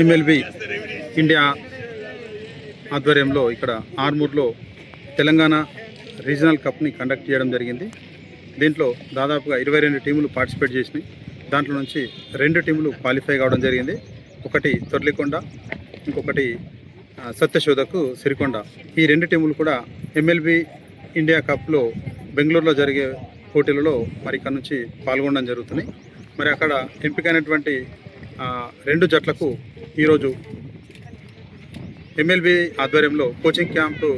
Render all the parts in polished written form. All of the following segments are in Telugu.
ఎంఎల్బి ఇండియా ఆధ్వర్యంలో ఇక్కడ ఆర్మూర్లో తెలంగాణ రీజనల్ కప్ని కండక్ట్ చేయడం జరిగింది. దీంట్లో దాదాపుగా 22 టీములు పార్టిసిపేట్ చేసినాయి. దాంట్లో నుంచి 2 టీములు క్వాలిఫై కావడం జరిగింది. ఒకటి తొర్లికొండ, ఇంకొకటి సత్యశోధకు సిరికొండ. ఈ 2 టీములు కూడా ఎంఎల్బి ఇండియా కప్లో బెంగళూరులో జరిగే పోటీలలో మరి ఇక్కడ నుంచి పాల్గొనడం జరుగుతుంది. మరి అక్కడ ఎంపికైనటువంటి 2 జట్లకు ఈరోజు ఎంఎల్బి ఆధ్వర్యంలో కోచింగ్ క్యాంపు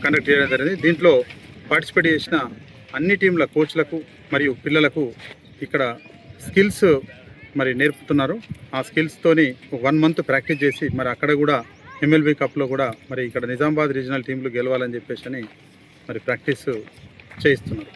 కండక్ట్ చేయడం జరిగింది. దీంట్లో పార్టిసిపేట్ చేసిన అన్ని టీంల కోచ్లకు మరియు పిల్లలకు ఇక్కడ స్కిల్స్ మరి నేర్పుతున్నారు. ఆ స్కిల్స్తోని 1 మంత్ ప్రాక్టీస్ చేసి మరి అక్కడ కూడా ఎంఎల్బి కప్లో కూడా మరి ఇక్కడ నిజామాబాద్ రీజనల్ టీంలు గెలవాలని చెప్పేసి మరి ప్రాక్టీస్ చేయిస్తున్నారు.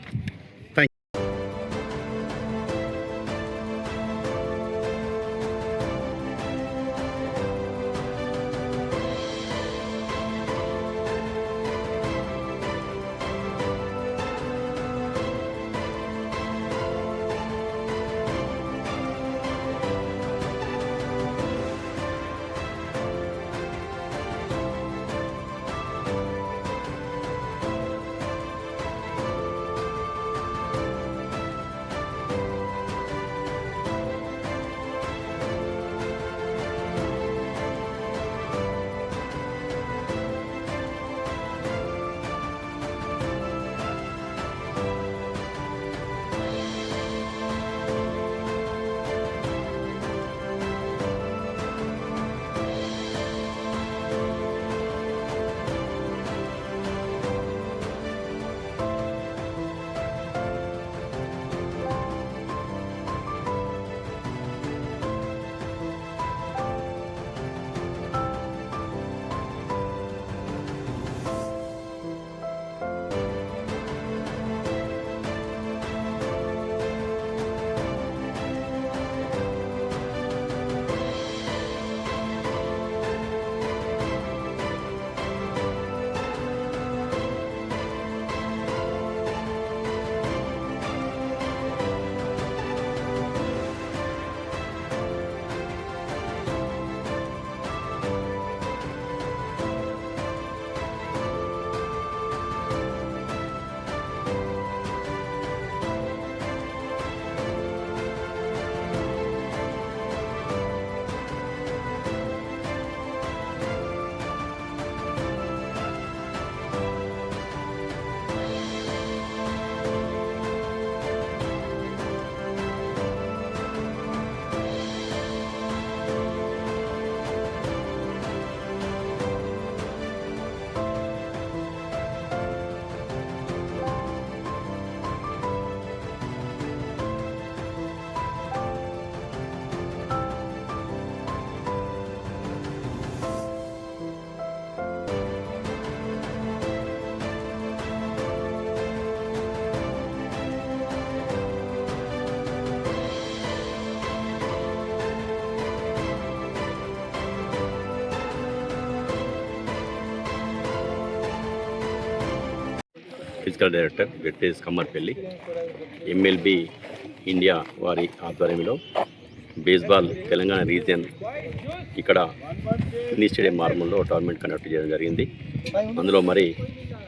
ఫిజికల్ డైరెక్టర్ వెట్టేజ్ కమ్మర్పల్లి. ఎంఎల్బి ఇండియా వారి ఆధ్వర్యంలో బేస్బాల్ తెలంగాణ రీజియన్ ఇక్కడ మినీ స్టేడియం మార్మూల్లో టోర్నమెంట్ కండక్ట్ చేయడం జరిగింది. అందులో మరి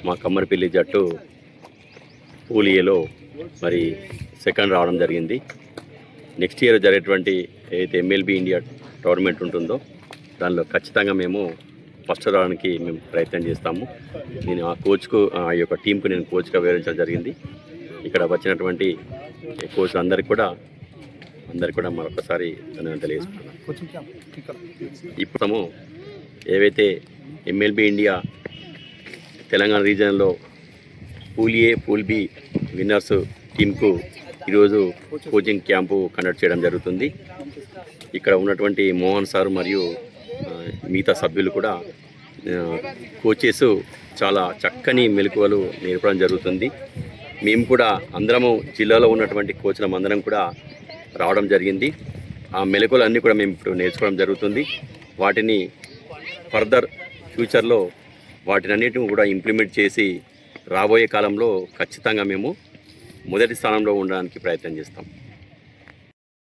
మా కమ్మర్పల్లి జట్టు పూల్ ఏలో మరి సెకండ్ రావడం జరిగింది. నెక్స్ట్ ఇయర్ జరిగేటువంటి ఏదైతే ఎంఎల్బి ఇండియా టోర్నమెంట్ ఉంటుందో దానిలో ఖచ్చితంగా మేము ఫస్ట్ రావడానికి మేము ప్రయత్నం చేస్తాము. నేను ఆ కోచ్కు ఆ యొక్క టీంకు నేను కోచ్గా వివరించడం జరిగింది. ఇక్కడ వచ్చినటువంటి కోచ్ అందరికీ కూడా మరొకసారి నేను తెలియజేస్తున్నాను. ఇప్పుడు ఏవైతే ఎంఎల్బి ఇండియా తెలంగాణ రీజియన్లో pool A pool B winners టీంకు ఈరోజు కోచింగ్ క్యాంపు కండక్ట్ చేయడం జరుగుతుంది. ఇక్కడ ఉన్నటువంటి మోహన్ సార్ మరియు మిగతా సభ్యులు కూడా కోచెస్ చాలా చక్కని మెలకువలు నేర్పడం జరుగుతుంది. మేము కూడా అందరము జిల్లాలో ఉన్నటువంటి కోచ్లం అందరం కూడా రావడం జరిగింది. ఆ మెలకువలు అన్నీ కూడా మేము ఇప్పుడు నేర్చుకోవడం జరుగుతుంది. వాటిని ఫర్దర్ ఫ్యూచర్లో వాటినన్నిటిని కూడా ఇంప్లిమెంట్ చేసి రాబోయే కాలంలో ఖచ్చితంగా మేము మొదటి స్థానంలో ఉండడానికి ప్రయత్నం చేస్తాం.